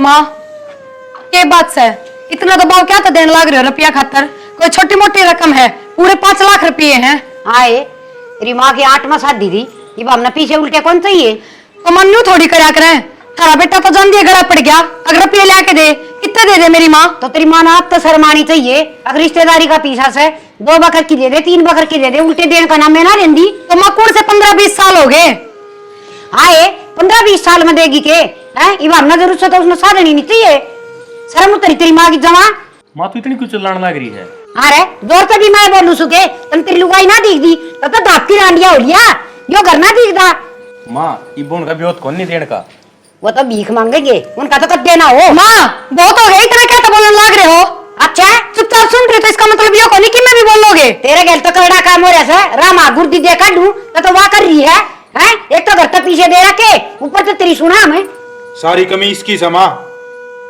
माँ के बात से इतना दबाव क्या तो देने लग रहे हो रुपया खातर? कोई छोटी मोटी रकम है? पूरे 5 लाख रुपये हैं। आए तेरी माँ की 8वां शादी थी, ये हमने पीछे उल्टे कौन चाहिए? तो मन न्यू थोड़ी करा करें। तारा बेटा तो जान दिए गला पड़ गया, अगर रुपये ला के दे कितने दे दे मेरी माँ? तो तेरी माँ ना अब तो शर्मानी चाहिए। अगर रिश्तेदारी का पीछा से 2 बकर की दे दे, 3 बकर की दे दे, उल्टे देने का नाम है ना लेंदी। तो माँ कौन से 15-20 साल हो गए? आए 15-20 साल में देगी के है? ये हमने जरूरत से तो उसने साधन ही नहीं चाहिए। शर्म उतरी तेरी माँ की जमा। माँ तू इतनी क्यों चिल्लाने लग रही है? अरे जोर से भी मैं बोलू सुके तन तेरी लुगाई ना दिख दी तब तो धापकी रांडिया हो लिया, यो घर ना दिखदा। माँ ये बोन का ब्योत कौन नहीं देने का? वो तो भीख मांगेंगे, उनका तो कब देना हो। माँ बहुत हो गया, इतना क्या तो बोलने लग रहे हो? अच्छा चुपचाप सुन रहे तो इसका मतलब यो को नहीं कि मैं भी बोलोगे। तेरे गैल तो करड़ा काम हो रहा है। रामा गुर्दी देखा डू तो वाह कर रही है, हैं? एक तो घर तक पीछे दे रखे, ऊपर तो तेरी सुना हमें सारी कमी इसकी समा।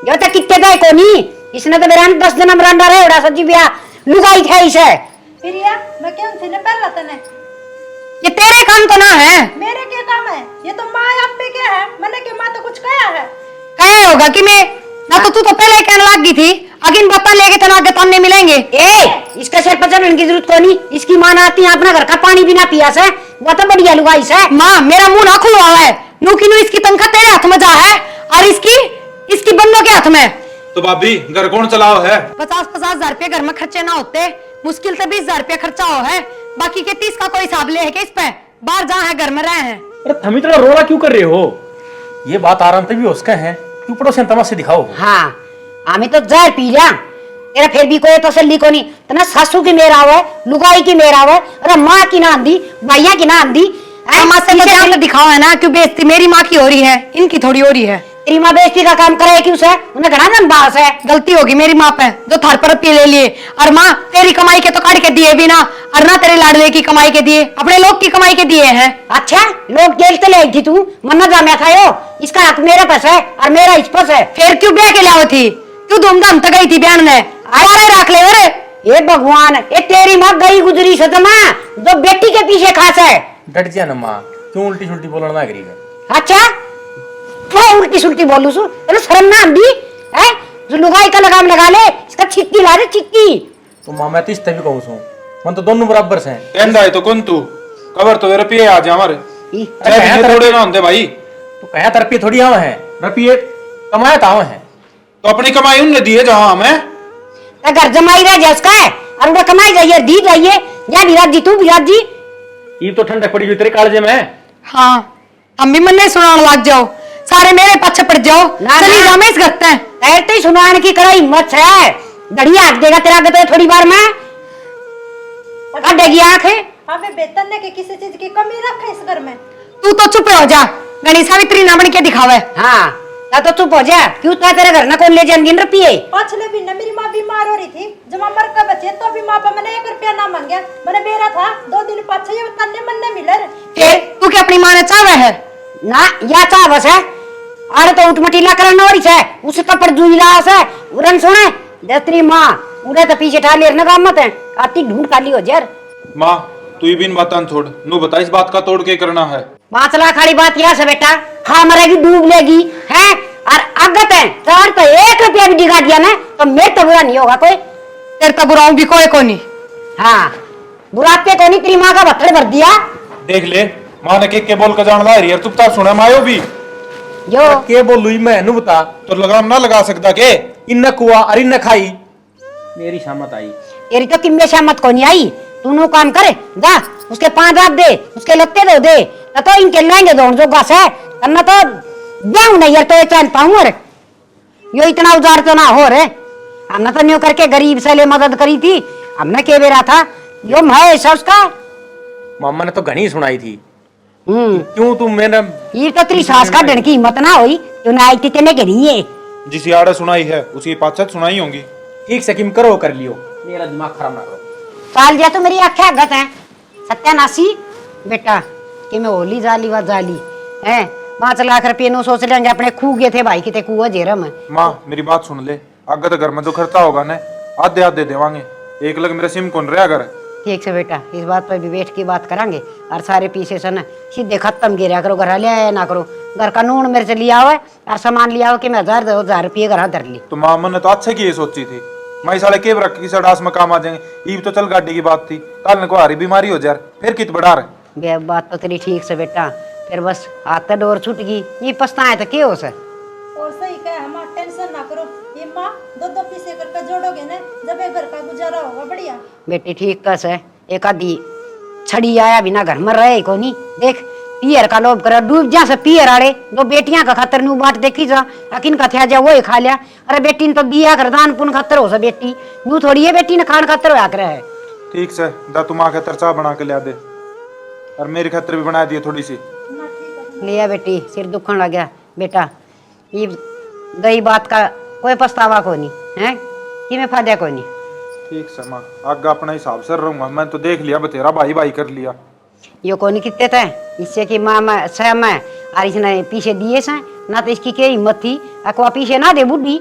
यो तो कितने गए को नहीं, इसने तो मेरा 10 जन्म रंडा रहे उड़ा सब्जी ब्याह लुगाई था इसे। प्रिया मैं क्यों थी ने पहला तने? ये तेरे काम तो ना है। मेरे क्या काम है? ये तो माँ आप पे क्या है? मैंने के माँ तो कुछ कहा है? कहे होगा कि मैं ना, तो तू तो पहले कहने लग गई थी अगिन बत्ता लेके तना आगे ताने मिलेंगे। ए इसका सिर पर चढ़ने की जरूरत को नहीं। इसकी माँ ना आती अपना घर का पानी भी ना पिया से, वो तो बढ़िया लुगाई से। माँ मेरा मुंह ना खुलवा है, नू की नू इसकी तनख्वाह तेरे हाथ में जा है और इसकी बंदों के हाथ में। तो भाभी घर कौन चलाओ है? 50-50 हजार रुपये घर में खर्चे ना होते, मुश्किल से 20 हजार रुपया खर्चा हो है, बाकी के 30 का कोई हिसाब ले है कि इस पे बाहर जहाँ है घर में रहे हैं। अरे तुम इतना रोना क्यों कर रहे हो? ये बात आराम से भी उसका है, क्यों पड़ोसियों तमाशे दिखाओ? हाँ हमें तो जहर पी लिया, तेरा फिर भी कोई तसल्ली को नहीं। तना सासू की मेरा हुआ लुगाई की मेरा हुआ, अरे माँ की ना आंधी भैया की ना आंधी। तमाशे तो जान दिखाओ है ना, क्यों बेइज्जती मेरी माँ की हो रही है, इनकी थोड़ी हो रही है। तेरी माँ बेइज्जती का काम करे क्यों से? उन्हें घना दम बास है। गलती होगी मेरी माँ पे जो थार पर रुपये ले लिए, और माँ तेरी कमाई के तो काट के दिए भी ना, और ना तेरे लाडले की कमाई के दिए, अपने लोग की कमाई के दिए हैं। अच्छा लोग जेल से ले थी तू मन्ना जामिया था यो, इसका हक मेरे पास है और मेरा इस पास है। फिर क्यों ब्याह के लाओ थी? क्यों धूमधाम तक गई थी बहन ने? अरे रख ले अरे। ये भगवान ये तेरी माँ गई गुजरी सदमा जो बेटी के पीछे खास है। डट जा ना माँ, क्यों उल्टी सुल्टी बोलने लग रही है? अच्छा क्या उल्टी सुल्टी बोलू सु? तेरे शर्म ना आंदी है? जो लुगाई का लगाम लगा ले, इसका छिक्की ला रे छिक्की। तो माँ मैं तो इस तभी कहूँ सू, मन तो दोनों बराबर से हैं। कहंदा है तो कौन तू कबर तो रुपये आ जा हमारे चाहे थोड़े ना होंगे भाई। तो कहा था रुपये थोड़ी आवे हैं, रुपये कमाया था आवे हैं। तो अपनी कमाई उनने दी है जहाँ हमें घर जमाई रह जा उसका है और उन्हें कमाई जाइए दी जाइए। या विराट जी तू विराट जी ये तो ठंडक पड़ी हुई तेरे कालजे में। हाँ हम भी मन नहीं सुनाने लग जाओ, सारे मेरे पीछे पड़ जाओ, चली जाओ मैं इस गत्ते हैं। ऐसे ही सुनाने की करा हिम्मत है, घड़ी आग देगा तेरा तो थोड़ी बार में देगी आंख है। हमें वेतन ने के किसी चीज की कमी रखे इस घर में? तू तो चुप हो जा, गणेश सावित्री ना बन के दिखावे। हाँ तो चुप हो जा, क्यों था तेरे घर ना कौन ले जाएंगे रुपये? पिछले महीने मेरी माँ बीमार हो रही थी, जब मैं मर कर बचे तो भी माँ पे मैंने 1 रुपया ना मांगा। मैंने बेरा था 2 दिन पाछे ये तन्ने मन्ने मिले रे। फिर तू क्या अपनी माँ ने चावे है ना या चाह बस है अरे तो उठमटीला करना वाली है उसे कपड़ जुईला है उरन सुने दस्तरी माँ उड़े तो पीछे ठा ले ना काम मत है आती ढूंढ काली हो जर। माँ तू ही बिन बातान छोड़, नू बता इस बात का तोड़ के करना है। 5 लाख वाली बात यह से बेटा, खा मरेगी डूब लेगी है और अगत है चार तो 1 रुपया भी दिखा दिया ना तो मेरे तो बुरा नहीं होगा कोई। तेरे तो बुराऊ भी कोई को नहीं। हाँ बुराते को नहीं, तेरी माँ का भत्थड़ भर दिया। देख ले माँ ने के बोल कर जान ला रही है, चुपचाप सुने मायो भी जो के बोलू मैं नु बता, तो लगाम ना लगा सकता के? इन कुआ और इन खाई मेरी शामत आई। तेरी तो किम्मे शामत को नहीं आई। तू नो काम करे जा, उसके 5 दाब दे, उसके लत्ते दो दे तो इनके लेंगे दौड़ जो गास है करना तो जाऊं नहीं यार तो ये चैन पाऊं। और यो इतना उजार तो ना हो रे, हमने तो न्यू करके गरीब से ले मदद करी थी, हमने के बेरा था यो मैं सब उसका। मामा ने तो घनी सुनाई थी। क्यों तुम मैंने ये तो तेरी सास का डर की हिम्मत ना हुई जो ना आई तेने के लिए जिस आड़े सुनाई है उसकी 5 सुनाई होंगी। ठीक से किम करो कर लियो, मेरा दिमाग खराब ना करो। साल जा तो मेरी आख्या गत है सत्यानाशी बेटा कि मैं होली जाली व जाली है 5 लाख रुपये नो सोच लेंगे अपने खू गए थे भाई किते कुआ जेरम। माँ मेरी बात सुन ले, आगे तो घर में जो खर्चा होगा ना आधे आधे देवांगे। 1 लाख मेरा सिम कौन रहा अगर ठीक से बेटा, इस बात पर भी बैठ के बात करेंगे। और सारे पीछे से ना सीधे खत्म गिरा करो, घर ले आया ना करो। घर का नून मिर्च लिया हुआ और सामान लिया हो कि मैं 1000 रुपये घर धर ली। तो माँ ने तो अच्छे की ये सोची थी, मैं साले के रख की सड़ास में काम आ जाएंगे। ईब तो चल गाड़ी की बात थी, कल को हारी बीमारी हो जाए फिर कित बढ़ा रहे। बात तो तेरी ठीक से बेटा, फिर बस हाथ डोर छूट गई, ये पछताए तो क्या हो सर। और सही कहे हम, टेंशन ना करो। ये माँ दो पीसे करके जोड़ोगे ना, जब एक घर का गुजारा होगा बढ़िया। बेटी ठीक कस है, एक आधी छड़ी आया बिना घर में रहे को नहीं। देख पियर का लोभ कर डूब जा से पियर आड़े दो बेटियां का खातर नू बांट देखी जा, अकिन का था जा वो ही खा लिया। अरे बेटी ने तो दिया कर दान पुन खातर हो सा बेटी, नू थोड़ी है बेटी ने खान खातर होया करे है। ठीक से दा तुम आके तरचा बना के लिया दे, और मेरी खातर भी बना दिए थोड़ी सी। लिया बेटी, सिर दुखन लग गया बेटा। ये दही बात का कोई पछतावा को नहीं है कि मैं फायदा को नहीं। ठीक से माँ, आगे अपना हिसाब से रहूंगा। मैं तो देख लिया बतेरा भाई भाई कर लिया। यो को नहीं कितने थे इससे कि माँ मैं सह मैं और इसने पीछे दिए से ना, तो इसकी क्या हिम्मत थी अकवा पीछे ना दे बुढ़ी।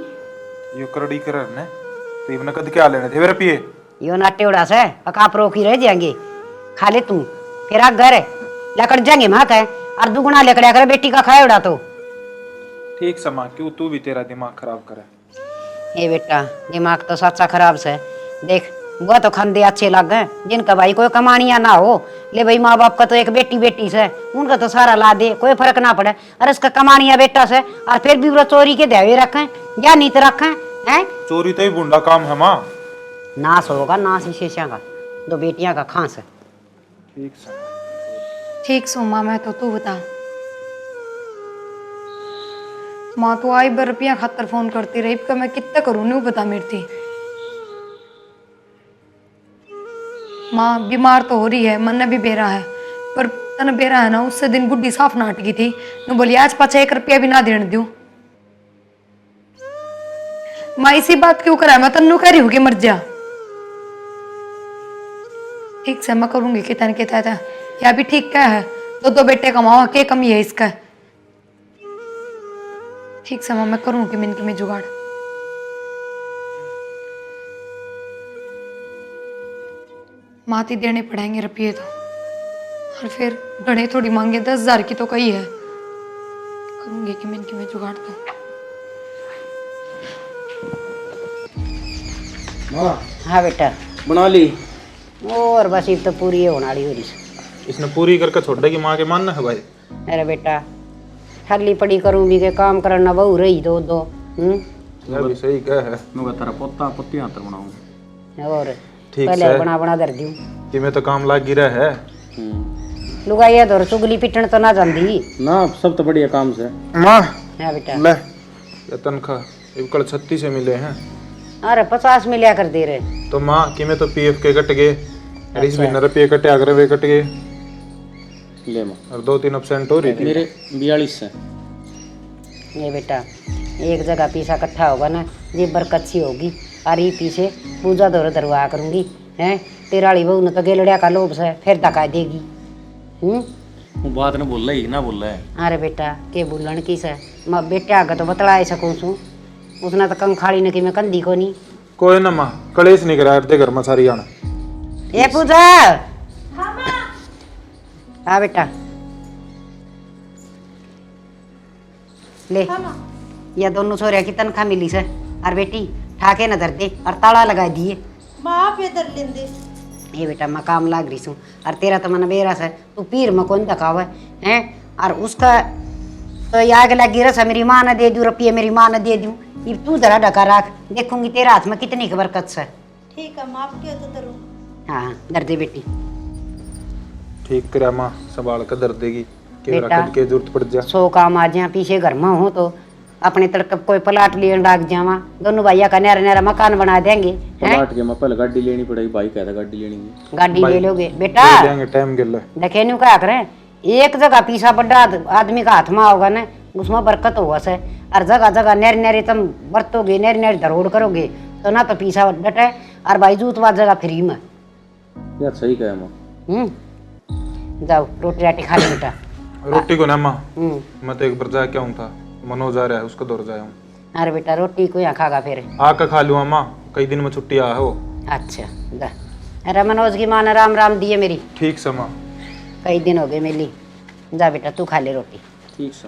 यो करड़ी कर ने तो इबन कद क्या लेने थे मेरे पिए। यो नाटे उड़ा से अकाप रोकी रह जाएंगे, खा ले तू फिर आ घर लकड़ जाएंगे माँ का और दुगुना लकड़ा कर बेटी का खाए उड़ा तो। ठीक से माँ, क्यों तू भी तेरा दिमाग खराब करे। ये बेटा दिमाग तो सच्चा खराब से देख, वो तो खंदे अच्छे लग गए जिनका भाई कोई कमानिया ना हो। ले भाई माँ बाप का तो एक बेटी बेटी से उनका तो सारा ला दे, कोई फर्क ना पड़े। अरे इसका कमानिया बेटा से और फिर भी वो चोरी के देवे रखे या नीत रखे हैं। चोरी तो ही बुंडा काम है माँ। नाश होगा नाश विशेषा का, दो बेटियां का खांस है। ठीक से ठीक सो माँ, मैं तो तू बता। माँ तो आई बार रुपया खातर फोन करती रही, का मैं कितना करूँ नहीं बता मेरी थी। माँ बीमार तो हो रही है, मन भी बेरा है, पर तन बेरा है ना उससे दिन बुढ़ी साफ नाट गई थी। न बोली आज पाछा 1 रुपया भी ना देने दूं। माँ इसी बात क्यों करा, मैं तन्नू कह रही हूँ कि मर जा। ठीक से मैं करूंगी कि तन के था या भी ठीक क्या है, दो बेटे कमाओ, क्या कमी है इसका। ठीक से मैं करूंगी मिनट में जुगाड़। माती देने पड़ेंगे रुपये तो, और फिर गणे थोड़ी मांगे 10,000 की तो कही है। करूंगी कि मिनट में जुगाड़ तो। माँ हाँ बेटा बना ली। और बस ये तो पूरी होने वाली हो रही। इसने पूरी करके छोड़ देगी माँ के मानना है भाई। अरे बेटा ठगली पड़ी करूँ भी के काम करना बहु रही दो यह भी सही कह है। मैं तेरा पोता पुत्ती हाथ बनाऊंगा। और ठीक पहले से बना बना दर दूँ कि मैं तो काम लाग गिरा है। लुगाइया दौर चुगली पिटन तो ना जानती ना, सब तो बढ़िया काम से। माँ हाँ बेटा। ले ये तनख्वाह इब कल 36 से मिले हैं। अरे 50 मिलिया कर दे रहे। तो माँ कि मैं तो पीएफ के कट गए, और इस महीने रुपये कटे अगर वे कट गए, ले माँ और 2-3 अपसेंट हो रही थी। मेरे 42 से। ये बेटा एक जगह पीसा इकट्ठा होगा ना, ये बरकत सी होगी। और ये पीछे पूजा दौर दरवाया करूंगी हैं। तेराली बहू ने तो गेलड़िया का लोभ से फिर धक्का देगी। वो बात ने बोल रही ना बोल रहा है। अरे बेटा के बुलन की से मैं बेटे आगे तो बतला सकूँ छू, उसने तो कम खाड़ी ने कि मैं कंदी को नहीं। कोई ना माँ, कलेश नहीं करा दे घर में सारी आना। ये पूजा हाँ बेटा ले ये दोनों छोरिया की तनख्वाह मिली से। और बेटी ठाके न धर दे और ताला लगा दिए। माँ पे दर लेंदे। ये बेटा मैं काम लाग रही हूँ और तेरा तो मन बेरा से तू पीर में कौन दखावा है। और उसका तो आग लगी रस मेरी माँ ने दे दूँ रुपये, मेरी माँ ने दे दूँ। ये तू जरा ढका रख, देखूंगी तेरे हाथ में कितनी की बरकत से। ठीक है माँ, के तो दरो। हाँ दर दे बेटी। ठीक करा माँ, संभाल कर दर देगी कि बेटा, रखद के जरूरत पड़ जा। 100 काम आ जाए पीछे घर में हो तो अपने तड़कब कोई प्लाट लिए डाक जावा, दोनों भैया का नया नया मकान बना देंगे। प्लाट के मैं पहले गाड़ी लेनी पड़ेगी। भाई कहता गाड़ी लेनी है। गाड़ी ले लोगे बेटा। दे देंगे टाइम गिल्ला। देखे नहीं क्या करें, एक जगह पीछा बड़ा आदमी का हाथ में होगा ना, उसमें बरकत होगा से। और जगह जगह नेर नेरे तुम बरतोगे, नेर नेर धरोड़ करोगे तो ना तो पीछा डटे और भाई जूतवा जगह फ्री में। यार सही कहा माँ। जाओ रोटी राटी खा ले बेटा। रोटी को ना माँ, मैं तो एक बार जा क्या हूँ था, मनोज आ रहा है उसको दौड़ जाया हूँ। अरे बेटा रोटी को यहाँ खागा फिर। आकर खा लूँ माँ, कई दिन में छुट्टी आया हो। अच्छा जा अरे मनोज की माँ ने राम राम दिए मेरी। ठीक से माँ। कई दिन हो गए मिली। जा बेटा तू खा ले रोटी। ठीक से।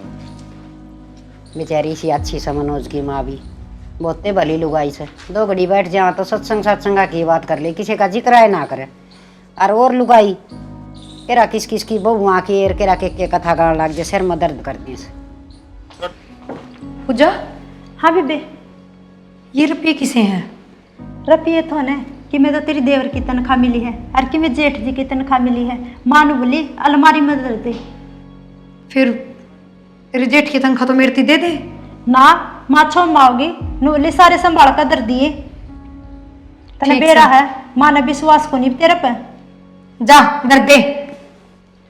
बेचारी सी अच्छी सा मनोज की माँ भी बहुते भली लुगाई से। दो घड़ी बैठ जाओ तो सत्संग की बात कर ले, किसी का जिक्र है ना करे। और लुगाई केरा किस किस की बहू आके केरा के कथा गान लग जाए, सिर में दर्द करती है। पूजा, हाँ बेबे। ये रुपये किसे हैं? रुपये तो ने कि मैं तो तेरी देवर की तनख्वाह मिली है और कि मैं जेठ जी की तनख्वाह मिली है। माँ ने बोली अलमारी में धर दे। फिर तेरे जेठ की तनख्वाह तो मेरे ती दे दे ना माँ छो माओगी नूले सारे संभाल कर दर दिए। तने ठीक बेरा से। है माँ ने विश्वास को नहीं तेरे पे। जा दर दे।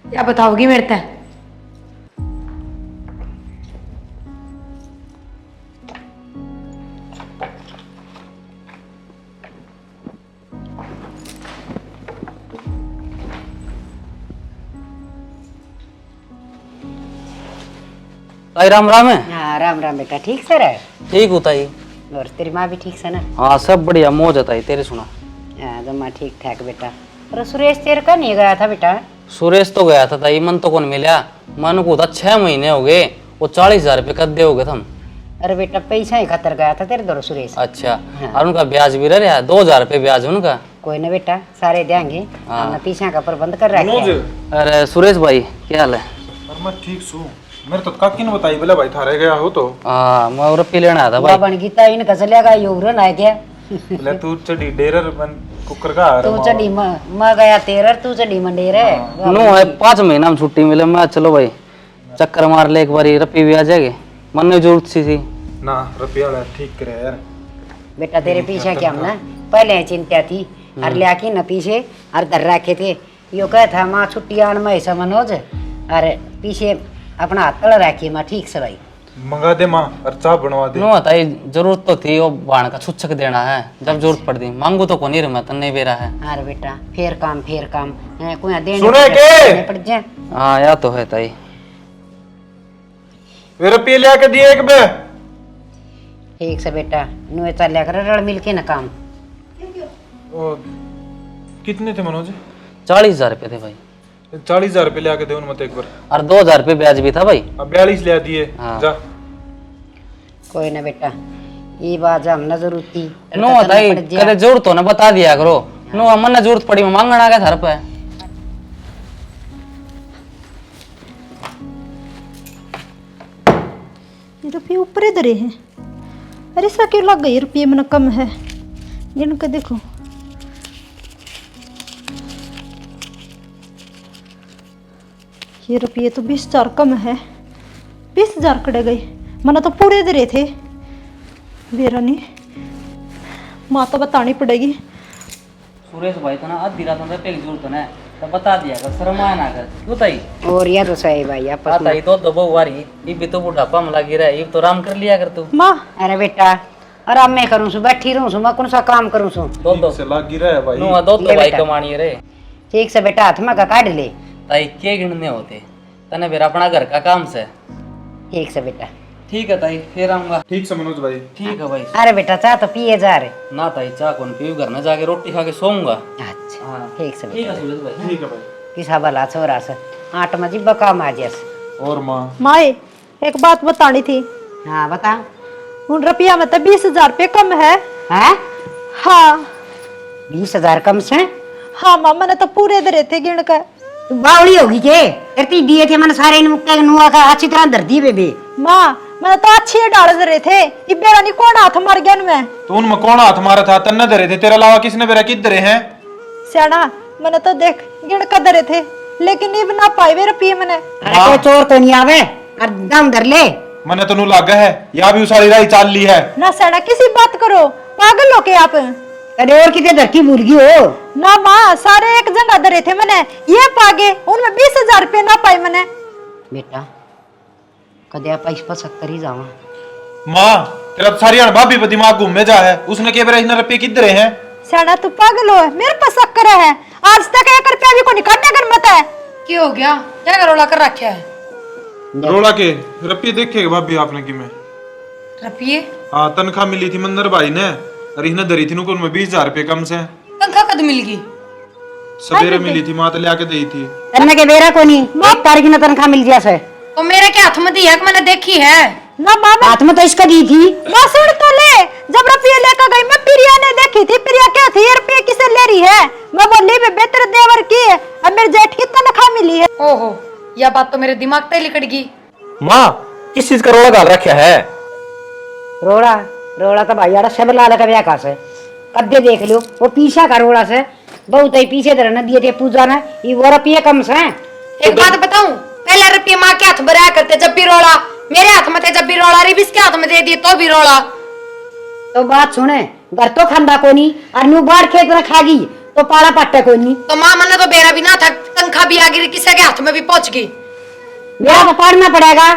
क्या बताओगी मेरे ते? ताई राम राम है। हाँ राम राम बेटा, ठीक से रहे? ठीक हूँ ताई। और तेरी माँ भी ठीक से ना? हाँ सब बढ़िया, मौज है ताई। तेरे सुना? हाँ जमा ठीक ठाक बेटा। और सुरेश तेरे का नहीं गया था बेटा? सुरेश तो गया था ताई, मन तो कौन मिला। मन को था 6 महीने हो गए, वो 40,000 रुपये कद्दे हो गए हम। अरे बेटा पैसा ही खतर गया था तेरे दो सुरेश। अच्छा। और उनका ब्याज भी रहा 2,000 रुपये ब्याज है उनका। कोई ना बेटा सारे देंगे, हमने पीछा का प्रबंध कर रखा है। अरे सुरेश भाई क्या हाल है? और मैं ठीक सू। मेरे तो काकी ने बताई बोला भाई थारे गया हो तो। हाँ मैं रुपये लेना आया था भाई। बन गीता इन चलेगा योगरन आ गया। बोले तू चढ़ी डेरर बन कुकर का आ तू रहा चढ़ी मैं गया तेरर, तू चढ़ी मंडेर है। नो है 5 महीना में छुट्टी मिले। मैं चलो भाई चक्कर मार ले एक बार, रुपये भी आ जाएंगे। मन में जरूरत सी थी ना रुपया वाला ठीक करे यार। बेटा तेरे पीछे क्या हमने पहले चिंता थी और ले आके न पीछे और धर रखे थे। यो कह था माँ छुट्टी आन में ऐसा मनोज और पीछे अपना हाथ तड़ रखी माँ ठीक से भाई। मंगा दे माँ और चाय बनवा दे। नो ताई जरूरत तो थी, वो बाण का छुच्छक देना है जब जरूरत पड़ती। मांगू तो कौन मैं तन्ने बेरा है। अरे बेटा फेर काम है, कोई देने सुने के? पड़ जाए। हाँ या तो है ताई। वे रुपये ले आके दिए एक बे। ठीक से बेटा नुए चल कर रल मिल के न काम। ओ, कितने थे मनोज? 40,000 रुपये थे भाई। 40,000 रुपये ले आके दे उन मत एक बार। और 2,000 रुपये ब्याज भी था भाई। अब 42 ले दिए। हाँ। जा। कोई ना बेटा ये बात हमने जरूरत थी। नो ताई कदे जरूरत हो ना बता दिया करो। नो मन जरूरत पड़ी मैं मांगना आ गया था रुपये। ये रुपये ऊपर धरे हैं। अरे सा क्यों लग गई? रुपये मन कम है जिनका देखो। ये रुपये तो 20,000 कम है। 20,000 कड़े गए। मना तो पूरे धरे थे। बेरा नहीं माँ तो बतानी पड़ेगी। सुरेश भाई तो ना आधी रात में रुपये की जरूरत है तो बता दिया कर, शर्मा ना कर। क्यों ताई? और यह तो सही भाई आपस में। ताई तो बहुवारी ये भी तो बुढ़ापा में लगी रहा है, ये तो आराम कर लिया कर तू। माँ अरे बेटा आराम मैं करूँ सु, बैठी रहूँ सु, मैं कौन सा काम करूँ सु। दो से लाग गिरा है भाई। नो दो ले तो भाई बेटा। कमानी रे। ठीक से बेटा हाथ में का काट ले। ताई के गिनने होते तने फिर अपना घर का काम से। ठीक से बेटा। ठीक है ताई फिर आऊंगा। ठीक से मनोज भाई। ठीक है भाई। अरे बेटा चाह तो पिए जा रहे। ना ताई चाह कौन पीऊ, घर में जाके रोटी खा के सोऊंगा। अच्छा हाँ ठीक से ठीक बेटा। है सुरेश भाई। ठीक है भाई। किसा भला छोरा से आठ में जी बकाम आ जैस। और माँ माँ एक बात बतानी थी। हाँ बता। उन रुपया में तो 20,000 रुपये कम है। हैं? हाँ 20,000 कम से? हाँ माँ मैंने तो पूरे धरे थे गिन कर। तू बावली होगी के? तेरी दिए थे मैंने सारे इन मुक्का नुआ का अच्छी तरह धर दिए बेबी। माँ मैंने तो अच्छे डाल धरे थे। ये बेरा नहीं कौन हाथ मार गया मैं। तो उनमें कौन हाथ मारा था? तन्ने धरे थे तेरे अलावा किसने मेरा किध धरे हैं? सियाना मैंने तो देख गिन कर धरे थे लेकिन नहीं बना पाए वे रुपये मैंने। अरे कोई चोर तो नहीं आवे और दम धर ले। मैंने तो नू लागा है या भी उसारी राही चाल ली है। ना सियाना किसी बात करो, पागल हो के आप। अरे और कितने धरती भूल गई हो? ना माँ सारे एक जगह धरे थे मैंने, ये पागे उनमें 20,000 रुपये ना पाए मैंने। बेटा कदे आप इस पर शक्कर ही जावा। माँ तेरा तो सारी भाभी पे दिमाग घूमे जा है। उसने के बेरा इतने रुपये किधर हैं? सियाना तू पागल हो, मेरे पास शक्कर है। आज तक 1 रुपया भी को निकालने कर मत है। क्या हो गया? क्या करोला कर रखा है? रोला के रुपये देखे भाभी आपने कि मैं। रुपये हाँ तनख्वाह मिली थी मंदर भाई ने और इन्हें धरी थी नुकुर में 20,000 रुपये कम से। तनख्वाह कद मिल गई? सवेरे मिली थी माँ तो ले आके दी थी। करने के बेरा को नहीं, 1 तारीख ने तनख्वाह मिल गया से। तो मेरे के हाथ में दी है कि मैंने देखी है। ना माँ हाथ में तो इसका दी थी। माँ सुन तो ले, जब रुपये लेकर गई मैं प्रिया ने देखी थी। प्रिया क्या थी, ये रुपये किसे ले रही है? मैं बोली बेबे तेरे देवर की है, अब मेरे जेठ की तनख्वाह मिली है। ओहो, यह बात तो मेरे दिमाग तक लिकट गई। माँ किस चीज का रोड़ा डाल रखा है? रोड़ा रोड़ा तो भाई यार सब लाल का ब्याह का से कद्दे देख लो, वो पीछा का रोड़ा से बहुत ही पीछे तरह दिए थे पूजा ने, ये वो रुपये कम से। एक बात बताऊं, पहले रुपये माँ के हाथ बनाया करते जब भी रोड़ा, मेरे हाथ में थे जब भी रोड़ा, रिबिस के हाथ में दे दिए तो भी रोड़ा। तो बात सुने, घर तो खंदा को नहीं और न्यू बाढ़ खेत में खागी तो पाला पट्टा को नहीं। तो माँ मन तो बेरा भी ना था, तनख्वाह भी आ गई, किसी के हाथ में भी पहुंच गई। मेरा तो पढ़ना पड़ेगा,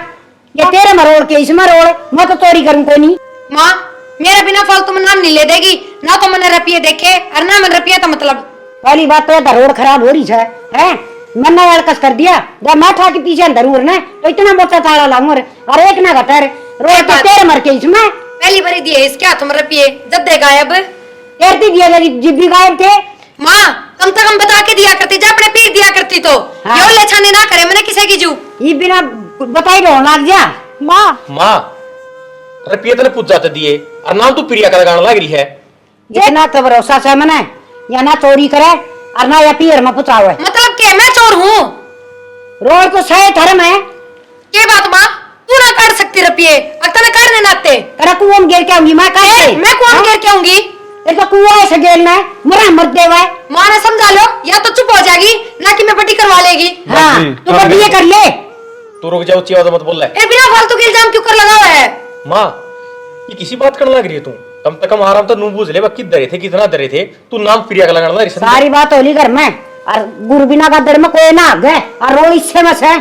ये तेरे मरोड़ के इसमें रोड़, मैं तो चोरी करूं कोई नहीं। माँ मेरा बिना फालतू में नाम नहीं ले देगी ना, तो मैंने रुपये देखे और ना मैंने रुपये तो मतलब। पहली बात तो ये रोड खराब हो रही है मैंने यार कस कर दिया, जब मैं ठा के पीछे जरूर ने तो इतना मोटा ताला लाऊं और एक ना घटर रोड तो तेरे मर के इसमें। पहली बारी दिए इसके हाथ में रुपये, जब दे गायब। तेरती दिया मेरी जिब्बी गायब थे। माँ कम से कम बता के दिया करती, जब अपने पीर दिया करती तो हाँ। यो ले छाने ना करे मैंने किसी की जू। ये बिना बताई रहो लाग जा। माँ माँ रुपये तेने पूछ जाते दिए और नाम तू प्रिया का लगाने लग रही है। इतना तो भरोसा से मैंने या ना चोरी करे और ना या पीर में पुचावे। मतलब क्या मैं चोर हूँ? रोड तो सही धर्म है। ये बात माँ तू ना काट सकती रुपये, अगर ना करने नाते तेरा कुआं में गिर के आऊंगी मैं कैसे? मैं कौन गिर के आऊंगी? तेरे को कुआं से गिरना है, मरा मत देवा। माँ ने समझा लो, या तो चुप हो जाएगी ना कि मैं बटी करवा लेगी। हाँ तू बस ये कर ले। तू रुक जाओ, चिया मत बोल रहा है। बिना फालतू के इल्जाम क्यों कर लगा हुआ है? माँ ये किसी बात करने लग रही है तू? कम से कम आराम तो नू बूझ ले, कित डरे थे कितना डरे थे, तू नाम प्रिया का लगाने लग रही। सारी बात होली घर में और गुरु बिना का दर में कोई ना गए और रोड इससे मस है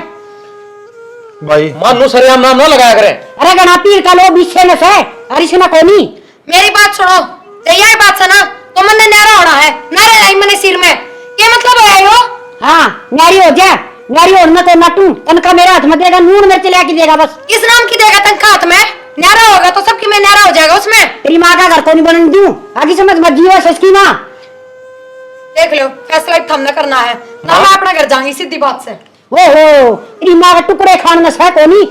भाई माँ नो सरेआम नाम ना लगाया करे। अरे गना पीर का लोग इससे मस है और इसमें कोई नहीं। मेरी बात सुनो, यही बात सुना तो मन ने नारा होना है, नारे नहीं मैंने सिर में, ये मतलब है यो? हाँ न्यारी हो जा, न्यारी होना तो नटू तनखा मेरे हाथ में देगा, नून मिर्च लेके देगा बस। किस नाम की देगा तनख्वाह हाथ में? नारा होगा तो सबकी में नारा हो जाएगा उसमें। तेरी माँ का घर को नहीं बनने दूं, आगे समझ मत जीवा सस्ती माँ। देख लो फैसला ही हमने करना है ना, मैं अपना घर जाऊंगी सीधी बात से। ओहो तेरी माँ का टुकड़े खाने में सह को नहीं,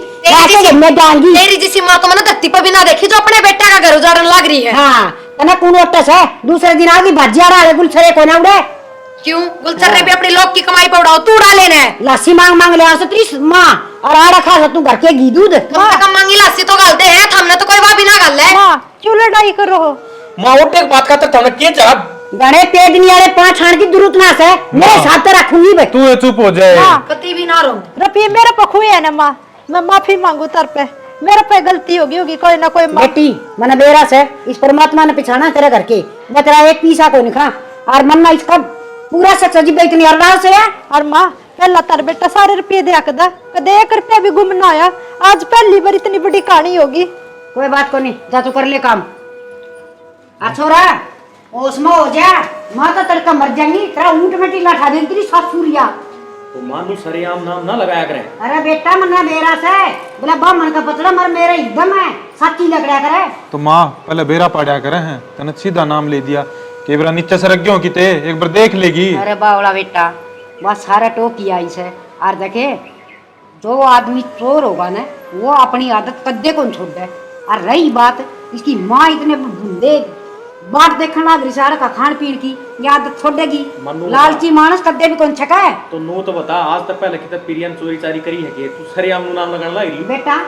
मैं जाऊंगी। तेरी जिसी माँ तो मैंने धरती पर भी ना देखी जो अपने बेटे का घर उजाड़ने लग रही है। हाँ तना कौन ओटस है, दूसरे दिन आगे भजिया रहा है गुलछरे को ना उड़े। क्यों गुलचर ने भी अपनी लोग की कमाई पर उड़ाओ, तू उड़ा लेना है। लस्सी मांग मांग ले आ सत्रीस माँ और आड़ा खा तू घर के घी दूध। कम से कम मांगी लस्सी तो गालते हैं, हमने तो कोई बात भी ना गाल है। माँ क्यों लड़ाई करो? माँ उठ एक बात करते तुमने के जवाब गणे पेट नहीं आ रहे, 5 छाण की जरूरत ना है, मेरे साथ तो रखूंगी भाई। तू चुप हो जाए। कति भी ना रो। रुपये मेरे पे खुए है ना माँ, मैं माफी मांगू तर पे, मेरे पे गलती होगी कोई ना कोई। बेटी मैंने बेरा से इस परमात्मा ने पिछाना तेरे घर के, मैं तेरा एक पीसा को नहीं खा और मन्ना इसका पूरा सच सजी इतनी अरदास से है। और माँ पहला तार बेटा सारे रुपये दिया कदा, कदे 1 रुपया भी गुम ना आया, आज पहली बार इतनी बड़ी कहानी होगी। कोई बात को नहीं, जा तू कर ले काम। छोरा उसमें हो जा, माँ तो तड़का मर जाएंगी, तेरा ऊँट में टीला ठा देगी तेरी सासुरिया। तो माँ नु सरेआम नाम ना लगाया करे। अरे बेटा मन्ना बेरा से बोला बामन का पतला मर मेरा एकदम है सच्ची लग रहा करे। तो माँ पहले बेरा पाड़ा करे हैं, तने सीधा नाम ले दिया कि बरा नीचे से रख गयो की ते एक बार देख लेगी। अरे बावला बेटा बस सारा टोकी आई से और देखे जो आदमी चोर होगा ना वो अपनी आदत कद्दे को छोड़ दे। और रही बात इसकी माँ इतने बूंदे बाट देखना लग रही सारा का खान पीन की, ये आदत छोड़ेगी। लालची मानस कद्दे भी कौन छका है। तो नो तो बता, आज तक पहले कितने पिरियन चोरी चारी करी है कि तू सरेआम नु नाम लगाने लग रही। बेटा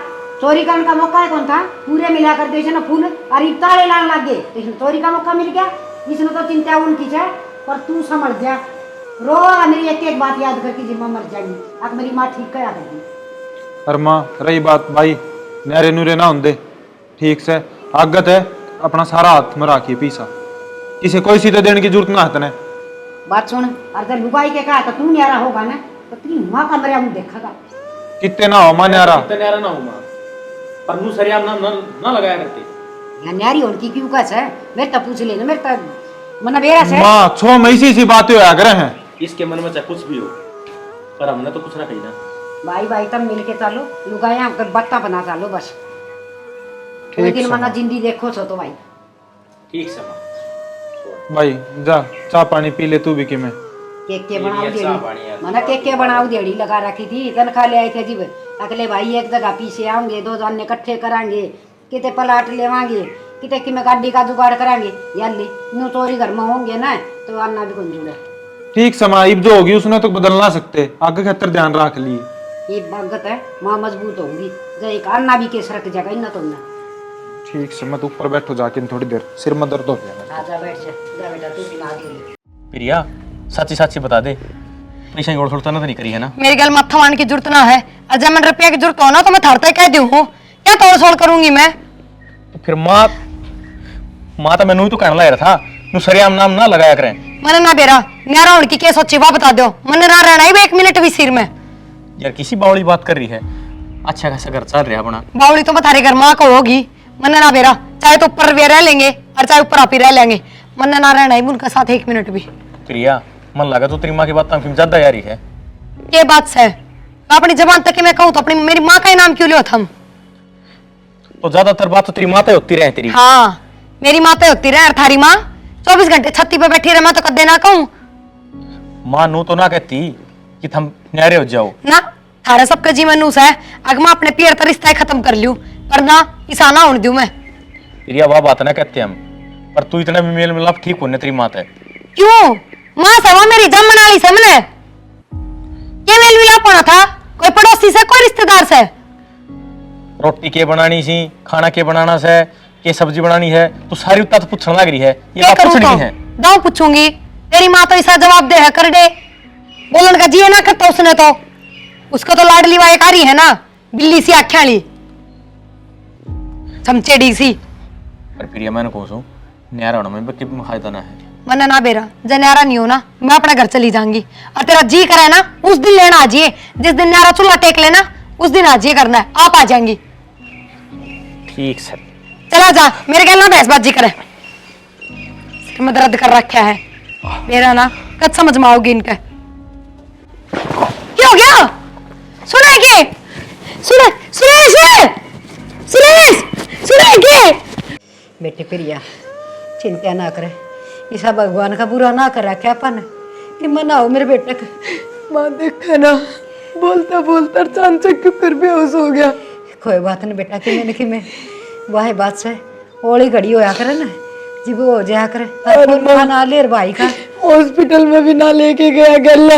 चोरी करने का मौका है कौन था, पूरे मिलाकर देश ना फूल और इफ्तारे लाने लग गए तो इसमें चोरी का मौका मिल गया। इसमें तो चिंता उनकी है, पर तू समझ जा रो मेरी एक बात याद करके जिम्मा मर जाएगी, अब मेरी माँ ठीक करा देगी। अरे माँ रही बात भाई नहरे नूरे ना होंदे ठीक से आगत है अपना सारा हाथ में राखिए पीसा, किसे कोई सीधे देने की जरूरत ना है तने। बात सुन अगर लुगाई के कहा तो तू न्यारा होगा ना तो तेरी माँ का मेरा मुंह देखेगा। कितने ना हो माँ न्यारा, कितने न्यारा ना हो माँ, पर नु सरेआम नाम ना लगाया करते। या न्यारी होने की क्यों कैसे मेरे तो पूछ लेना, मेरे तो मना बेरा से माँ 6 में इसी बातें होया करे हैं। इसके मन में चाहे कुछ भी हो पर हमने तो कुछ ना कही ना। भाई भाई तब मिल के चलो लुगाया बत्ता बना चालो बस, कोई दिन मना जिंदगी देखो सो तो भाई। ठीक से माँ भाई जा चाय पानी पी ले तू भी कि मैं के बनाओ देड़ी मना के बनाओ देड़ी लगा रखी थी तनख्वाह ले आए थे जी अगले भाई एक जगह पीछे आएंगे 2 जन इकट्ठे करांगे किते प्लाट लेवांगे किते कि मैं गाड़ी का जुगाड़ करांगे यार ले नो चोरी घर में होंगे ना तो आना भी कौन जुड़े ठीक समा इब जो होगी उसने तो बदल ना सकते, आगे खातर ध्यान रख लिए। ये बागत है माँ मजबूत होंगी जो एक अन्ना भी केस रख जाएगा इतना तो ना ठीक से मैं तो ऊपर बैठो जाके थोड़ी देर, सिर में दर्द हो गया। आजा बैठ जा बेटा तू भी ना आगे प्रिया सच्ची सच्ची बता दे, पैसा की ओढ़ तो नहीं करी है ना? मेरी गल मत्था मारने की जरूरत ना है। अजय मन रुपया की जरूरत हो ना तो मैं थारता कह दूं हूँ, क्या तोड़ छोड़ करूंगी मैं? तो फिर माँ तो मैंने ही तो कहने लगा था तू सरियाम नाम ना लगाया करें। मैंने ना बेरा न्यारा होने की क्या सोची वह बता दो, मैंने ना रहना ही 1 मिनट भी सिर में। यार किसी बावली बात कर रही है, अच्छा खासा घर चल रहा अपना। बावली तो बता रही घर माँ को होगी, मैंने ना बेरा चाहे तो ऊपर वे रह लेंगे और चाहे ऊपर आप ही रह लेंगे, मैंने ना रहना ही उनके साथ 1 मिनट भी। प्रिया मन लगा तो तेरी माँ की बात तंग ज्यादा यारी है। ये बात है अपनी जबान तक मैं कहूँ तो अपनी मेरी माँ का ही नाम क्यों लियो थम? तो ज्यादातर बात तो तेरी माँ होती रहे तेरी। हाँ मेरी माँ तो होती रहे, थारी माँ 24 घंटे छत्ती पे बैठी रहे, मैं तो कदे ना कहूँ। माँ नू तो ना कहती कि थम न्यारे हो जाओ ना थारा सबका जीवन नूस है, अगर मैं अपने पियर का रिश्ता खत्म कर लूं पर ना ईसाना होने दूं मैं। प्रिया वह बात ना कहते हम, पर तू इतना भी मेल मिलाप ठीक होने तेरी माँ है। क्यों माँ सवा मेरी जमन वाली समझे ये मेल मिलाप होना था? कोई पड़ोसी से कोई रिश्तेदार से? रोटी के बनानी सी, खाना के बनाना से, के सब्जी बनानी है, तो सारी उत्ता तो पूछने लग रही है। ये क्या बात करूं पूछनी तो? है। दाऊ पूछूंगी, तेरी माँ तो ऐसा जवाब दे है कर दे, बोलन का जी ना करता उसने तो, उसको तो लाडली वायकारी है ना, बिल्ली सी आख्या ली चमचेड़ी सी। पर प्रिया मैंने कहो न्यारा होना में बच्चे फायदा ना है। मना ना बेरा जन्यारा नहीं हो ना, मैं अपना घर चली जाऊंगी और तेरा जी करे ना उस दिन लेना आ जाइए, जिस दिन न्यारा चूल्हा टेक लेना उस दिन आ जाइए करना है, आप आ जाएंगी। ठीक सर चला जा मेरे ख्याल ना बहसबाजी करे, सिर में दर्द कर रखा है मेरा ना, कद समझ में आओगी इनका। क्या हो गया? सुना है के? सुना सुना सुना सुना है के? बेटे प्रिया चिंता ना करे, ऐसा भगवान का बुरा ना करा क्या अपन कि मनाओ मेरे बेटे का। माँ देखा ना बोलता बोलता चांचक क्यों कर बेहोश हो गया। कोई बात नहीं बेटा कि मैं वाह बात से ओली घड़ी होया करे ना जी वो हो जाया करे, खाना ले भाई का हॉस्पिटल में भी ना लेके गया गल्ला,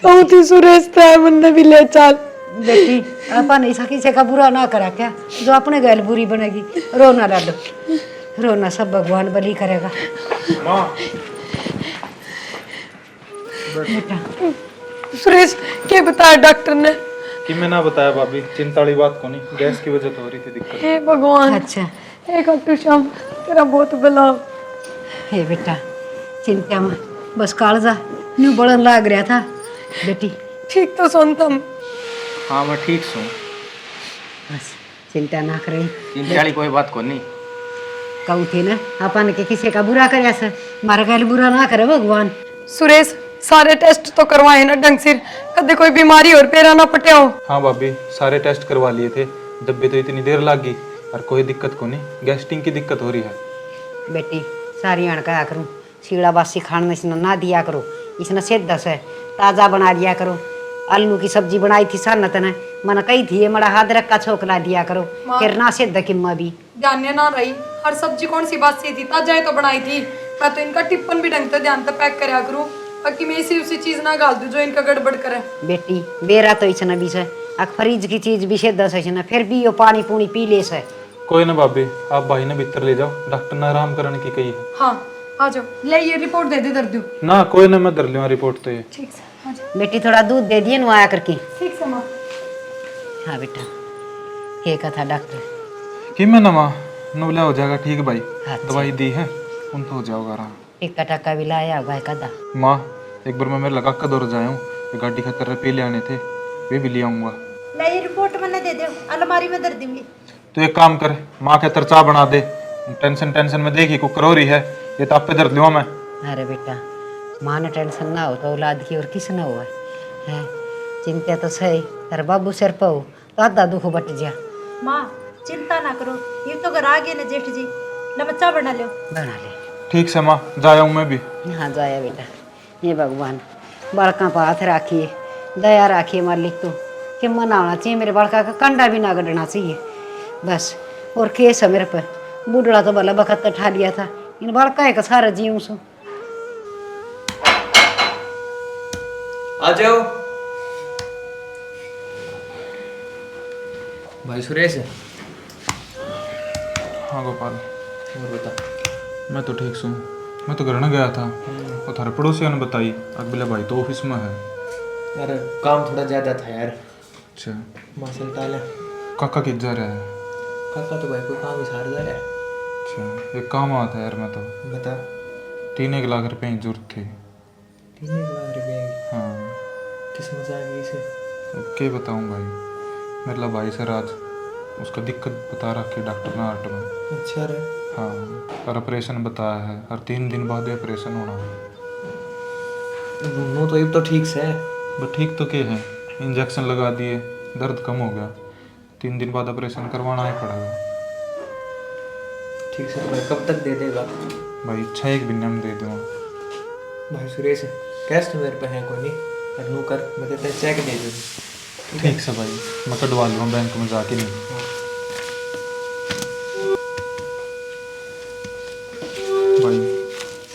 कहूँ थी सुरेश था मन भी ले चल। बेटी अपन ऐसा किसी का बुरा ना करा क्या, जो अपने गैल बुरी बनेगी। रोना डालो, रोना सब भगवान बली करेगा। बेटा सुरेश क्या बताया डॉक्टर ने? कि मैं ना बताया भाभी, चिंता वाली बात को नहीं, गैस की वजह तो हो रही थी दिक्कत। हे भगवान, अच्छा हे डॉक्टर श्याम तेरा बहुत भला। हे बेटा चिंता में बस कालजा न्यू बड़न लाग रहा था बेटी। ठीक तो सुन तुम। हाँ मैं ठीक हूँ, बस चिंता ना करे, चिंता वाली कोई बात को नहीं। कहूँ थी ना अपन के किसी का बुरा करे से, मारा गैल बुरा ना करे भगवान। सुरेश सारे टेस्ट तो करवाए ना ढंग से, कदे कोई बीमारी और पेरा ना पटे हो? हाँ भाभी सारे टेस्ट करवा लिए थे, जब भी तो इतनी देर लग गई और कोई दिक्कत को नहीं, गैस्ट्रिक की दिक्कत हो रही है। बेटी सारी अण कहा करूँ सीड़ा बासी खाने इसने ना दिया करो, इसने सेध से ताज़ा बना दिया करो। आलू की सब्जी बनाई थी सन्नत ने मन कही थी ये मड़ा हाथ रखा छोकला दिया करो, फिर ना सेध किम्मा भी ध्यान ना रही, हर सब्जी कौन सी बात सी थी ताजा तो बनाई थी, मैं तो इनका टिप्पन भी ढंग से ध्यान से पैक करा करूँ ताकि मैं इसी उसी चीज ना डाल दूं जो इनका गड़बड़ करे। बेटी बेरा तो इसने भी से फ्रिज की चीज भी सेध से फिर भी यो पानी पूनी पी ले से। कोई ना भाभी, आप भाई ने भीतर ले जाओ, डॉक्टर ने आराम करने की कही है। हाँ आ जाओ, ले ये रिपोर्ट दे दे दर्द। ना कोई ना, मैं धर लूँ रिपोर्ट तो ये। ठीक से आ जाओ। बेटी थोड़ा दूध दे दिए नुआया करके। ठीक से माँ। हाँ बेटा ये कथा डॉक्टर कि मैं नमा नवला हो जाएगा ठीक भाई, अच्छा। दवाई दी है उन तो हो जाओगा आराम। टिक्का टक्का भी लाया भाई कदा। माँ एक बार मैं मेरे लगा कर दौड़ जाया हूँ, गाड़ी खतर रुपये ले आने थे वे भी ले आऊँगा। ले ये रिपोर्ट मैंने दे दो, अलमारी में धर दूंगी। तो एक काम कर, माँ के तर चाय बना दे, टेंशन में देखी कुकर हो रही है, ये तो आप पे धर लूँगा मैं। अरे बेटा माँ ने टेंशन ना हो तो औलाद की और किस ना हुआ है, चिंता तो सही अरे बाबू सिर पर हो तो आधा दुख बट जा। माँ चिंता ना करो, ये तो घर आ गए ना जेठ जी, लमचा बना लो। बना ले। ठीक से माँ जाया हूँ मैं भी। हाँ जाया बेटा, ये भगवान बालका पर हाथ राखिए, दया राखिए मालिक तो कि मन आना चाहिए मेरे बालका का कंडा भी ना गड़ना चाहिए बस। और केस है मेरे पर, बूढ़ड़ा तो भला बखत ठा लिया था, इन बालका है का सारा जीव सो। आ जाओ भाई सुरेश। हाँ गोपाल, और बता। मैं तो ठीक हूँ। मैं तो घर न गया था, और थारे पड़ोसियों ने बताई अगले भाई तो ऑफिस में है। यार काम थोड़ा ज्यादा था यार। अच्छा, मसल टाले। काका किधर जा रहा है? काका तो भाई कोई काम ही सार जा रहा है। अच्छा, एक काम आता है यार, मैं तो बता। 3 लाख रुपए की जरूरत थी। 3 लाख रुपए की? हाँ, किस मजा आ गई इसे? अब क्या बताऊँ भाई, मेरा भाई सर आज उसका दिक्कत बता रखी डॉक्टर ने हार्ट में। अच्छा रे। हाँ, और ऑपरेशन बताया है, और 3 दिन बाद ही ऑपरेशन होना है। रूनो तो अब तो ठीक से है। बट ठीक तो क्या है, इंजेक्शन लगा दिए, दर्द कम हो गया। 3 दिन बाद ऑपरेशन करवाना ही पड़ेगा। ठीक से भाई कब तक दे देगा? भाई 6 महीने में दे दूँगा। भाई सुरेश कैश तो मेरे पे है कोई नहीं, और नू कर मैं तेरे चेक दे दूँ। ठीक से भाई, मैं कटवा लूँगा बैंक में जाके। नहीं भाई,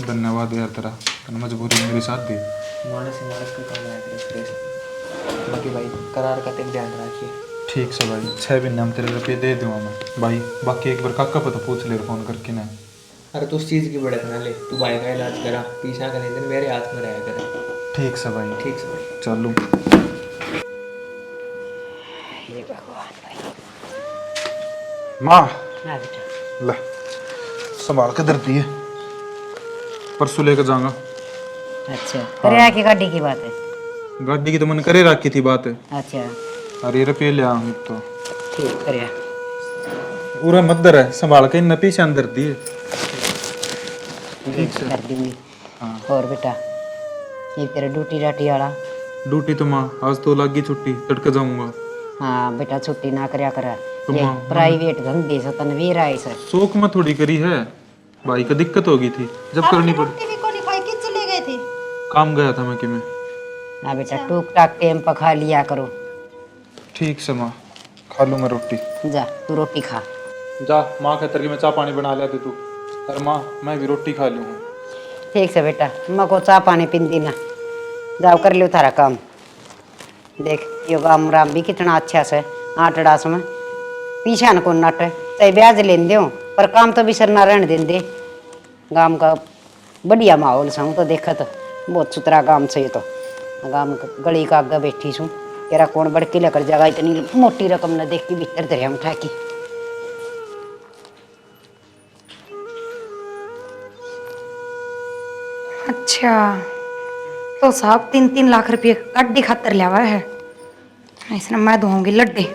धन्यवाद यार तेरा, तूने मजबूरी में मेरी साथ दी। मानस से मानस का काम आया तेरे सुरेश। बाकी भाई करार का तेरे ध्यान रखिए। ठीक से भाई, 6 महीने में तेरे रुपये दे दूँगा मैं भाई। बाकी एक बार काका पर तो पूछ ले फ़ोन करके ना। अरे तू उस चीज़ की बढ़त ना ले, तू भाई का इलाज करा, पीछा का नहीं दिन मेरे हाथ में रहा करे। ठीक से भाई, ठीक से भाई। चलूँ। माँ हाँ बेटा, ले, संभाल के धरती है, परसों लेकर जाऊंगा। अच्छा करे की गाड़ी की बात है? गाड़ी की तो मन करे रखी थी बात है। अच्छा अरे रुपये ले आऊँ तो ठीक करे। पूरा मद्दर है, संभाल के इन पीछे अंदर दिए। ठीक से कर दूंगी। हाँ। और बेटा ये तेरा ड्यूटी राटी वाला? ड्यूटी तो माँ आज तो लगी छुट्टी, तड़के जाऊंगा। हाँ बेटा छुट्टी ना करया कर, तो ये माँ- प्राइवेट धंधे से तनवीर आए सर। शौक में थोड़ी करी है, भाई का दिक्कत हो गई थी जब करनी पड़ी। रोटी भी कोनी खाई के चले गए थे। काम गया था मैं कि मैं। हाँ बेटा टूक टाक टेम पर खा लिया करो। ठीक से माँ, खा लूंगा रोटी। जा तू रोटी खा। जा माँ कहते कि मैं चाय पानी बना लिया तू। अरे माँ मैं भी रोटी खा लूँगा। ठीक से बेटा, मैं को चाह पानी पीन देना, जाओ कर लो थारा काम। देख यो गाम राम भी कितना अच्छा से 8 डास में पीछा न को नट चाहे ब्याज लेन दो, पर काम तो बिसर ना रहने दें दे। गाम का बढ़िया माहौल से तो देखा तो बहुत सुथरा गाम से। ये तो गाम गली का आगे बैठी छूँ, तेरा कौन बड़की लेकर जाएगा, इतनी मोटी रकम न देख के भीतर दरिया उठा की। अच्छा, तो साहब 3-3 लाख रुपये गाड़ी खातर लिया हुआ है। इसने मैं धोऊंगी लड्डे,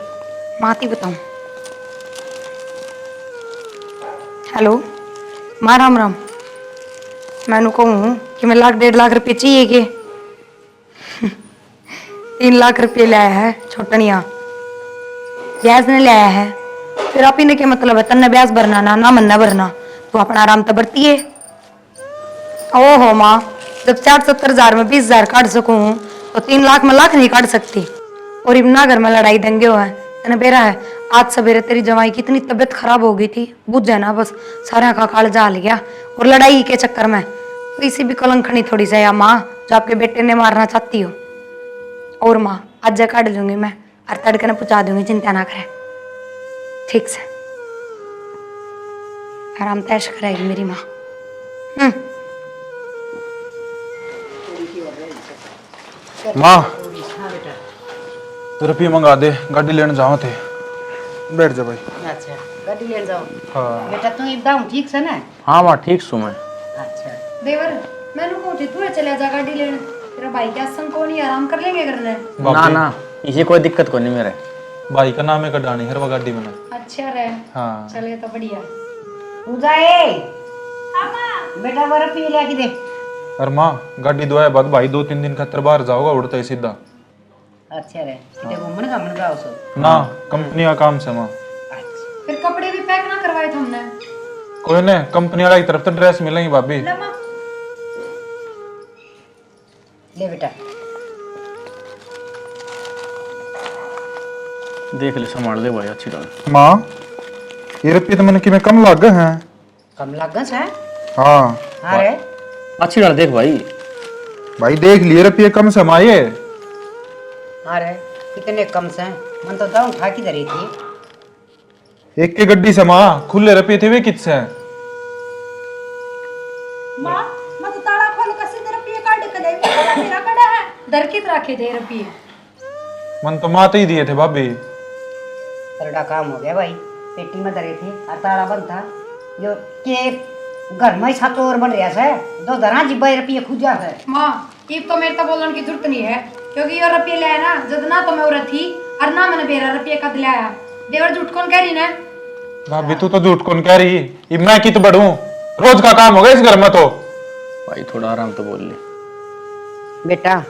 माती बताऊं। हेलो माँ, राम राम। मैंने कहूँ कि मैं 1.5 लाख रुपये चाहिए कि 3 लाख रुपये लाया है छोटनिया, ब्याज ने लाया है। फिर आप इन्हें क्या मतलब है, तन्ने ब्याज भरना ना मन न भरना, तो अपना आराम तो बरती है। ओहो माँ, जब 60-70 हजार में 20 हजार काट सकूँ तो 3 लाख में लाख नहीं काट सकती। और इतना घर में लड़ाई दंगे हुआ है, तने बेरा है। आज सवेरे तेरी जवाई की इतनी तबीयत खराब हो गई थी, बुझ जाए ना बस सारा का कालजा हल गया। और लड़ाई के चक्कर में तो इसी भी कलंकनी थोड़ी सा या माँ, जो आपके बेटे ने मारना चाहती हो। और माँ आज काट लूंगी मैं, और तड़के ने पहुँचा दूंगी, चिंता ना करे। ठीक से आराम तैश करेगी मेरी माँ। माँ तो रुपये मंगा दे, गाड़ी लेने जाओ थे। बैठ जा भाई। अच्छा गाड़ी ले जाओ। हाँ बेटा तू एकदम ठीक से ना? हाँ माँ ठीक सू मैं। अच्छा देवर मैंने कहूँ तू चले जा गाड़ी लेने, तेरा भाई क्या संग को नहीं आराम कर लेंगे करने। ना ना इसे कोई दिक्कत को नहीं मेरे। भाई का नाम है कडानी, हर वो गाड़ी बना। अच्छा रहे, हाँ चले तो बढ़िया। तू जाए बेटा वो रुपये ले के दे। अरे माँ गाड़ी दुआए बाद भाई 2-3 दिन खतर बाहर जाओगा, उड़ता ही सीधा। अच्छा रे किते घूमने घामने जाओ सो ना कंपनी का काम से माँ। फिर कपड़े भी पैक ना करवाए थे हमने। कोई नहीं, कंपनी वाला की तरफ तो ड्रेस मिलेंगी भाभी। ले बेटा। देख ले संभाल ले भाई अच्छी तरह। माँ ये रुपये तो मैंने कि में कम लग गए हैं। कम लागत है। हाँ अरे अच्छी तरह देख भाई। भाई देख लिए रुपये कम से माये। अरे कितने कम से मन तो दाऊ उठा की धरी थी। एक के गड्डी से माँ खुले रुपये थे वे कितने हैं। माँ मैं तो ताला खोल कर सीधे रुपये काट के दे मेरा कड़ा है दर कित रखे थे रुपये? मन तो माँ ही दिए थे भाभी। बड़ा काम हो गया भाई। पेटी में धरे थे और ताला बंद था। जो के घर में छत और बन रहा है दो धरा जी 22 रुपये खुजा है। माँ ये तो मेरे तो बोलने की जरूरत नहीं है क्योंकि ये रुपये ले ना जब ना तो मैं उधर थी और ना मैंने बेरा रुपये कद लाया। देवर झूठ कौन कह रही ना? भाभी तू तो झूठ कौन कह रही। ये मैं कित बढ़ूं, रोज का काम होगा इस घर में तो। भाई थोड़ा आराम तो बोल ले। बेटा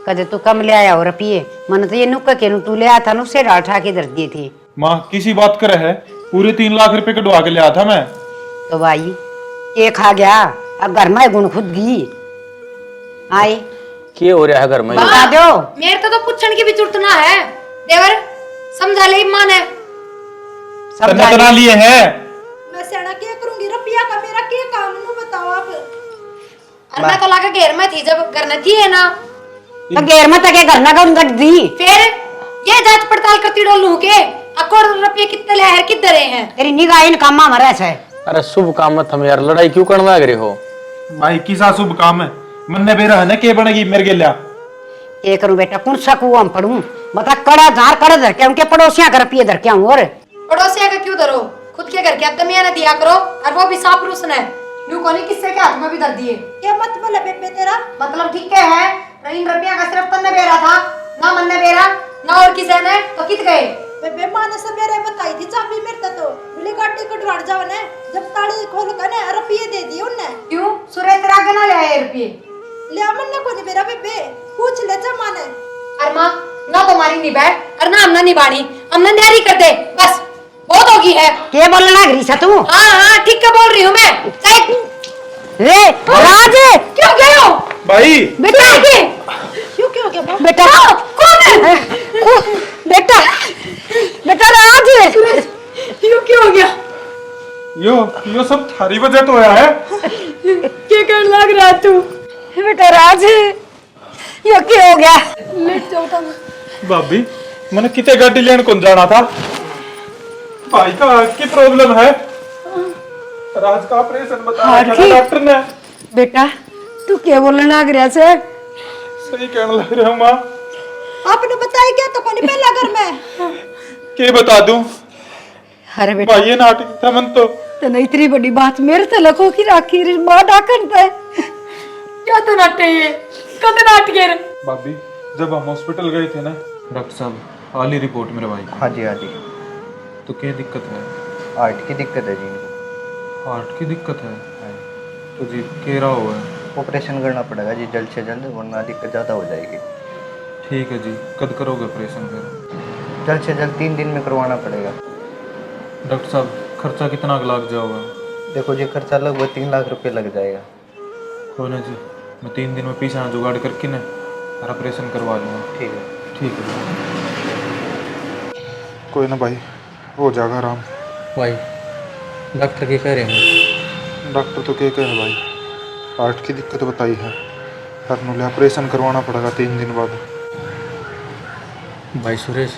कदे तू कम ले आया हो रुपये। मन तो ये नुक्का के तू ले आया था नु से उठा के धर दिए थे। माँ किसी बात करे है, पूरे 3 लाख रुपए कटवा के लिया था मैं। तो भाई ये खा गया अब घर में गुण खुद गई आई क्या हो रहा है घर में? बता दो। मेरे तो पूछने की भी जरूरत ना है। देवर समझा ले मां ने समझा तना लिए है। मैं सेना क्या करूंगी रुपया का मेरा क्या कानून बताओ आप। और मैं तो लगा घेर में थी जब घर न थी है ना। तो घेर में तक घर ना गन गट दी। फिर ये जांच पड़ताल करती डोलू के अकोड़ रुपये कितने ले है किधर हैं? तेरी निगाह इन कामा मरा है। अरे शुभ काम मत हम यार, लड़ाई क्यों करने लग रहे हो? भाई किसा शुभ काम है, मन्ने बेरा है ना के बनेगी मेरे गेल्या। ये करूं बेटा कौन सा कुआं हम पढ़ूं बता कड़ा झार कड़ा धर के उनके पड़ोसियां का रुपये धर के आऊं। और पड़ोसिया का क्यों धरो, खुद के घर के आदमी ने दिया करो और वो भी साफ रूस ने यूं कोनी किससे के हाथ में भी धर दिए। क्या मतलब है बेबे तेरा? मतलब ठीक है इन रुपया का सिर्फ तन्ने बेरा था ना मन्ने बेरा ना और किसी ने तो कित गए। बेबे माँ ने सवेरे बताई थी चाबी मेरे तो बोले गाड़ी को ढाड़ जाओ ने जब ताली खोल कर ने रुपये दे दिए उनने। क्यों सुरे तेरा आगे ना ले आए रुपये? ले मन ने को नहीं मेरा बेबे पूछ ले जा माँ ने। अरे माँ ना तुम्हारी नहीं बैठ और ना हमने निभानी हमने तैयारी कर दे बस बहुत होगी है। के बोलने लग रही सा तू? हाँ हाँ ठीक है बोल रही हूँ मैं। रे राज क्यों गए हो भाई बेटा क्यों क्यों क्या बात? बेटा कौन है? बेटा बेटा राज क्यों क्यों हो गया? यो सब थारी वजह तो आया है। क्या कर लग रहा तू? बेटा राज ये क्या हो गया? लेट जाओ तुम। भाभी मैंने कितने गाड़ी लेने कौन जाना था। भाई का की प्रॉब्लम है, राज का ऑपरेशन बताया था डॉक्टर ने। बेटा तू क्या बोलने लग रहा से? सही कहने लग रहे हो माँ। आपने बताया क्या तो कोनी पहला घर में के बता दूं अरे बेटा भाई ये नाटक था मन तो नहीं इतनी बड़ी बात मेरे से लखो की राखी माँ डाकन पे क्या तो नाटे ये कद नाटके रे? भाभी जब हम हॉस्पिटल गए थे ना डॉक्टर साहब हाली रिपोर्ट मेरे भाई की। हाँ जी हाँ जी। तो क्या दिक्कत है? हार्ट की दिक्कत है जी इनको। हार्ट की दिक्कत है तो जी कह रहा हुआ है। ऑपरेशन करना पड़ेगा जी जल्द से जल्द वरना दिक्कत ज़्यादा हो जाएगी। ठीक है जी कब करोगे ऑपरेशन फिर? जल्द से जल्द 3 दिन में करवाना पड़ेगा। डॉक्टर साहब खर्चा कितना लग जाओगा? देखो जी खर्चा लगभग 3 लाख रुपए लग जाएगा। हो ना जी मैं 3 दिन में पीछा जुगाड़ करके ना और ऑपरेशन करवा लूँगा। ठीक है। ठीक है कोई ना भाई हो जाएगा आराम। भाई डॉक्टर क्या कह रहे हैं? डॉक्टर तो क्या कहे भाई हार्ट की दिक्कत बताई है और ऑपरेशन करवाना पड़ेगा 3 दिन बाद। भाई सुरेश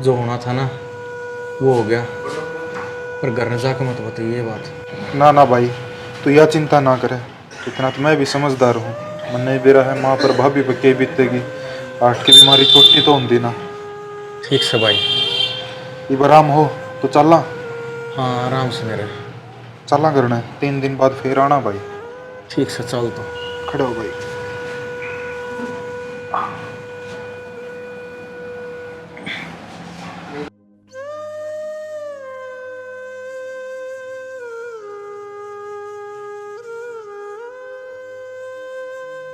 जो होना था ना वो हो गया, पर घर में जाकर मत बताइए ये बात। ना ना भाई तू यह चिंता ना करे, इतना तो मैं भी समझदार हूँ। मन नहीं बेरा है माँ पर भाभी पर के बीतेगी। हार्ट की बीमारी छोटी तो होती ना। ठीक से भाई। ये आराम हो तो चलना। हाँ आराम से मेरे। चलना करना है 3 दिन बाद फिर आना भाई। ठीक से चल तो। खड़े हो भाई।